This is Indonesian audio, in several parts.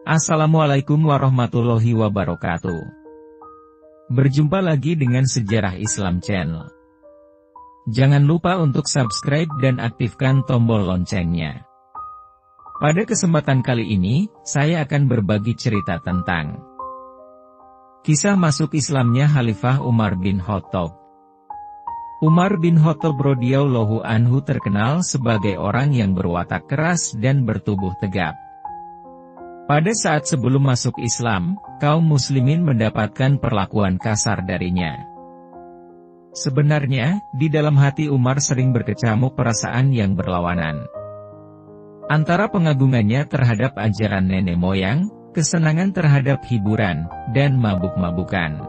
Assalamualaikum warahmatullahi wabarakatuh. Berjumpa lagi dengan Sejarah Islam Channel. Jangan lupa untuk subscribe dan aktifkan tombol loncengnya. Pada kesempatan kali ini, saya akan berbagi cerita tentang kisah masuk Islamnya Khalifah Umar bin Khattab. Umar bin Khattab radhiyallahu anhu terkenal sebagai orang yang berwatak keras dan bertubuh tegap. Pada saat sebelum masuk Islam, kaum muslimin mendapatkan perlakuan kasar darinya. Sebenarnya, di dalam hati Umar sering berkecamuk perasaan yang berlawanan. Antara pengagungannya terhadap ajaran nenek moyang, kesenangan terhadap hiburan, dan mabuk-mabukan.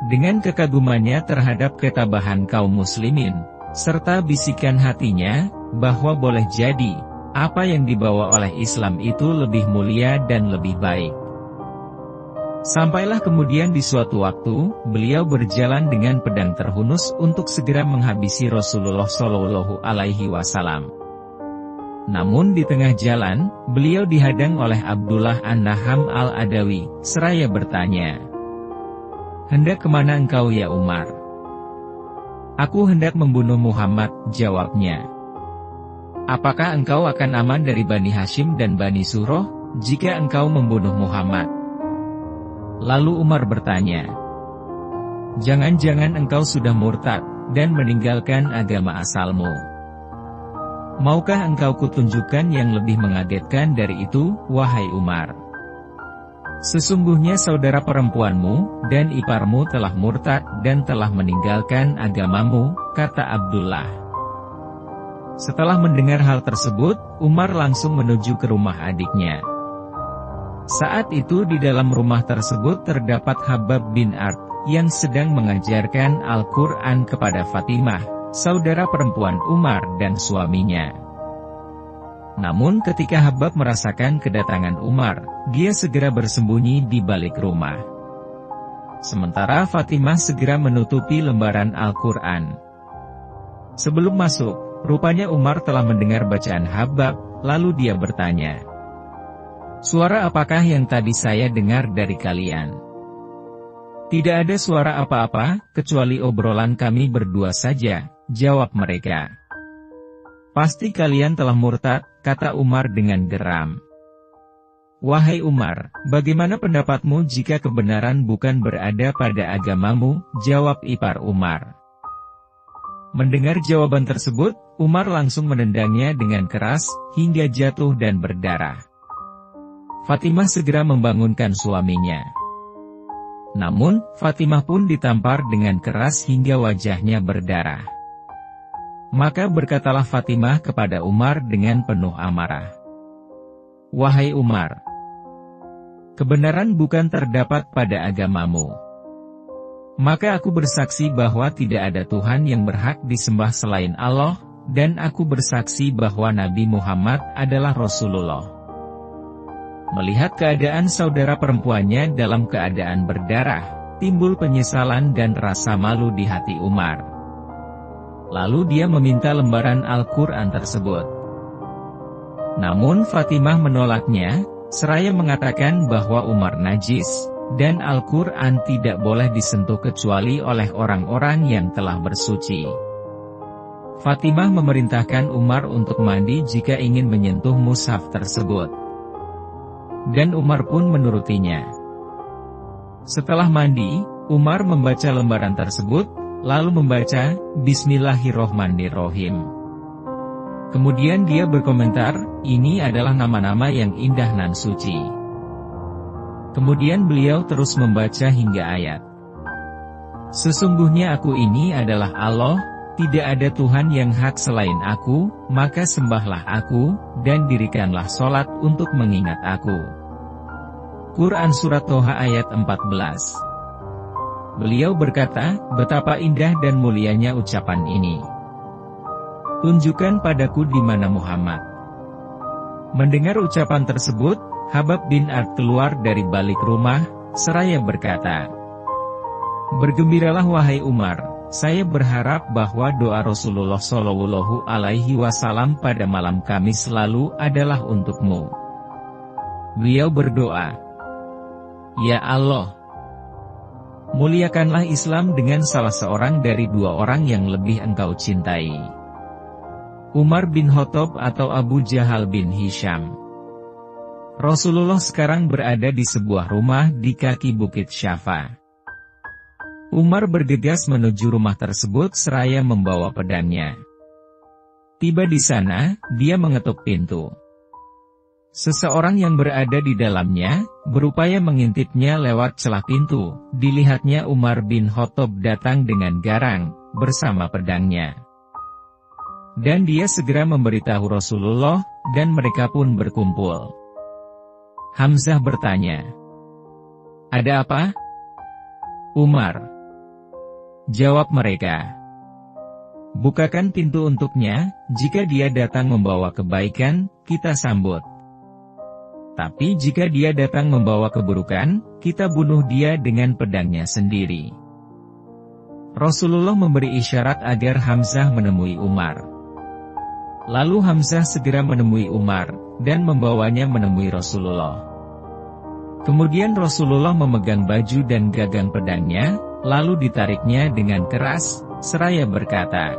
Dengan kekagumannya terhadap ketabahan kaum muslimin, serta bisikan hatinya, bahwa boleh jadi, apa yang dibawa oleh Islam itu lebih mulia dan lebih baik. Sampailah kemudian di suatu waktu, beliau berjalan dengan pedang terhunus untuk segera menghabisi Rasulullah Shallallahu Alaihi Wasallam. Namun di tengah jalan, beliau dihadang oleh Abdullah An-Naham Al-Adawi, seraya bertanya, "Hendak kemana engkau ya Umar?" "Aku hendak membunuh Muhammad," jawabnya. "Apakah engkau akan aman dari Bani Hashim dan Bani Surah, jika engkau membunuh Muhammad?" Lalu Umar bertanya, "Jangan-jangan engkau sudah murtad, dan meninggalkan agama asalmu? Maukah engkau kutunjukkan yang lebih mengagetkan dari itu, wahai Umar? Sesungguhnya saudara perempuanmu, dan iparmu telah murtad, dan telah meninggalkan agamamu," kata Abdullah. Setelah mendengar hal tersebut, Umar langsung menuju ke rumah adiknya. Saat itu di dalam rumah tersebut terdapat Habab bin Ard, yang sedang mengajarkan Al-Quran kepada Fatimah, saudara perempuan Umar dan suaminya. Namun ketika Habab merasakan kedatangan Umar, dia segera bersembunyi di balik rumah. Sementara Fatimah segera menutupi lembaran Al-Quran. Sebelum masuk, rupanya Umar telah mendengar bacaan Habab, lalu dia bertanya, "Suara apakah yang tadi saya dengar dari kalian?" "Tidak ada suara apa-apa, kecuali obrolan kami berdua saja," jawab mereka. "Pasti kalian telah murtad," kata Umar dengan geram. "Wahai Umar, bagaimana pendapatmu jika kebenaran bukan berada pada agamamu?" jawab ipar Umar. Mendengar jawaban tersebut, Umar langsung menendangnya dengan keras, hingga jatuh dan berdarah. Fatimah segera membangunkan suaminya. Namun, Fatimah pun ditampar dengan keras hingga wajahnya berdarah. Maka berkatalah Fatimah kepada Umar dengan penuh amarah, "Wahai Umar, kebenaran bukan terdapat pada agamamu. Maka aku bersaksi bahwa tidak ada Tuhan yang berhak disembah selain Allah, dan aku bersaksi bahwa Nabi Muhammad adalah Rasulullah." Melihat keadaan saudara perempuannya dalam keadaan berdarah, timbul penyesalan dan rasa malu di hati Umar. Lalu dia meminta lembaran Al-Quran tersebut. Namun Fatimah menolaknya, seraya mengatakan bahwa Umar najis, dan Al-Quran tidak boleh disentuh kecuali oleh orang-orang yang telah bersuci. Fatimah memerintahkan Umar untuk mandi jika ingin menyentuh mushaf tersebut. Dan Umar pun menurutinya. Setelah mandi, Umar membaca lembaran tersebut, lalu membaca, "Bismillahirrohmanirrohim." Kemudian dia berkomentar, "Ini adalah nama-nama yang indah nan suci." Kemudian beliau terus membaca hingga ayat, "Sesungguhnya aku ini adalah Allah, tidak ada Tuhan yang hak selain aku, maka sembahlah aku, dan dirikanlah sholat untuk mengingat aku." Quran Surat Toha ayat 14. Beliau berkata, "Betapa indah dan mulianya ucapan ini. Tunjukkan padaku di mana Muhammad." Mendengar ucapan tersebut, Habab bin Ard keluar dari balik rumah, seraya berkata, "Bergembiralah wahai Umar, saya berharap bahwa doa Rasulullah Shallallahu Alaihi Wasallam pada malam Kamis lalu adalah untukmu. Beliau berdoa, "Ya Allah, muliakanlah Islam dengan salah seorang dari dua orang yang lebih Engkau cintai. Umar bin Khattab atau Abu Jahal bin Hisham." Rasulullah sekarang berada di sebuah rumah di kaki Bukit Syafa. Umar bergegas menuju rumah tersebut seraya membawa pedangnya. Tiba di sana, dia mengetuk pintu. Seseorang yang berada di dalamnya, berupaya mengintipnya lewat celah pintu. Dilihatnya Umar bin Khattab datang dengan garang, bersama pedangnya. Dan dia segera memberitahu Rasulullah, dan mereka pun berkumpul. Hamzah bertanya, "Ada apa?" "Umar," jawab mereka, "bukakan pintu untuknya, jika dia datang membawa kebaikan, kita sambut. Tapi jika dia datang membawa keburukan, kita bunuh dia dengan pedangnya sendiri." Rasulullah memberi isyarat agar Hamzah menemui Umar. Lalu Hamzah segera menemui Umar, dan membawanya menemui Rasulullah. Kemudian Rasulullah memegang baju dan gagang pedangnya, lalu ditariknya dengan keras, seraya berkata,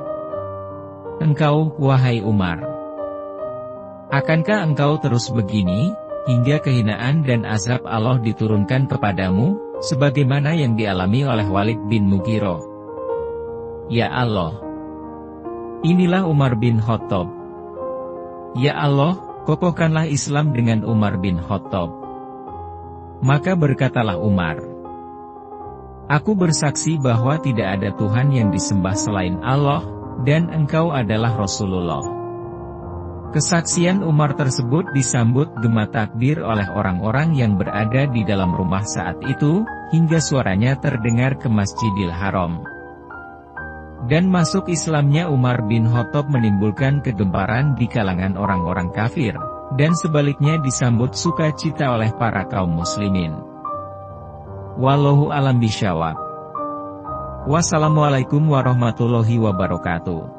"Engkau, wahai Umar, akankah engkau terus begini, hingga kehinaan dan azab Allah diturunkan kepadamu, sebagaimana yang dialami oleh Walid bin Mughirah? Ya Allah, inilah Umar bin Khattab. Ya Allah, kokohkanlah Islam dengan Umar bin Khattab." Maka berkatalah Umar, "Aku bersaksi bahwa tidak ada Tuhan yang disembah selain Allah, dan engkau adalah Rasulullah." Kesaksian Umar tersebut disambut gema takbir oleh orang-orang yang berada di dalam rumah saat itu, hingga suaranya terdengar ke Masjidil Haram. Dan masuk Islamnya Umar bin Khattab menimbulkan kegemparan di kalangan orang-orang kafir, dan sebaliknya disambut sukacita oleh para kaum muslimin. Wallahu a'lam bishawab. Wassalamualaikum warahmatullahi wabarakatuh.